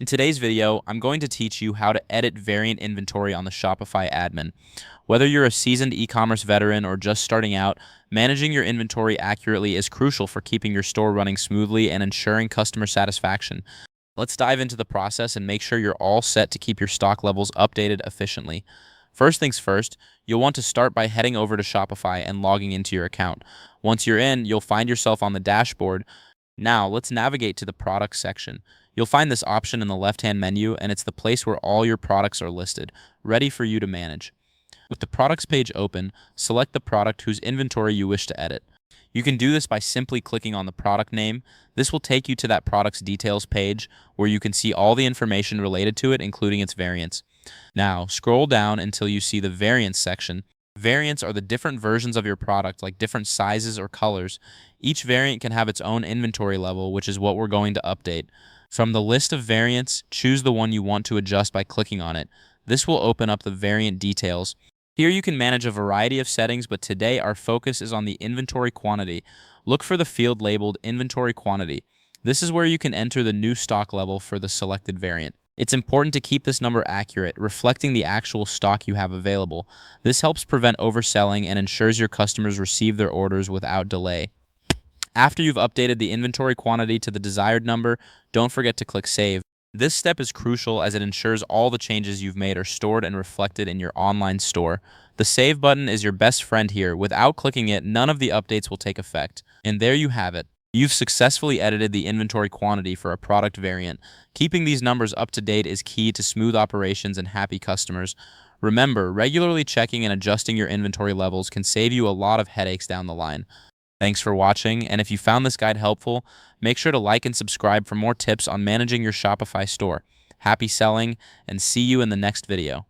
In today's video, I'm going to teach you how to edit variant inventory on the Shopify admin. Whether you're a seasoned e-commerce veteran or just starting out, managing your inventory accurately is crucial for keeping your store running smoothly and ensuring customer satisfaction. Let's dive into the process and make sure you're all set to keep your stock levels updated efficiently. First things first, you'll want to start by heading over to Shopify and logging into your account. Once you're in, you'll find yourself on the dashboard. Now, let's navigate to the products section. You'll find this option in the left-hand menu, and it's the place where all your products are listed, ready for you to manage. With the products page open, select the product whose inventory you wish to edit. You can do this by simply clicking on the product name. This will take you to that product's details page, where you can see all the information related to it, including its variants. Now, scroll down until you see the variants section. Variants are the different versions of your product, like different sizes or colors. Each variant can have its own inventory level, which is what we're going to update. From the list of variants, choose the one you want to adjust by clicking on it. This will open up the variant details. Here you can manage a variety of settings, but today our focus is on the inventory quantity. Look for the field labeled inventory quantity. This is where you can enter the new stock level for the selected variant. It's important to keep this number accurate, reflecting the actual stock you have available. This helps prevent overselling and ensures your customers receive their orders without delay. After you've updated the inventory quantity to the desired number, don't forget to click Save. This step is crucial as it ensures all the changes you've made are stored and reflected in your online store. The Save button is your best friend here. Without clicking it, none of the updates will take effect. And there you have it. You've successfully edited the inventory quantity for a product variant. Keeping these numbers up to date is key to smooth operations and happy customers. Remember, regularly checking and adjusting your inventory levels can save you a lot of headaches down the line. Thanks for watching, and if you found this guide helpful, make sure to like and subscribe for more tips on managing your Shopify store. Happy selling, and see you in the next video.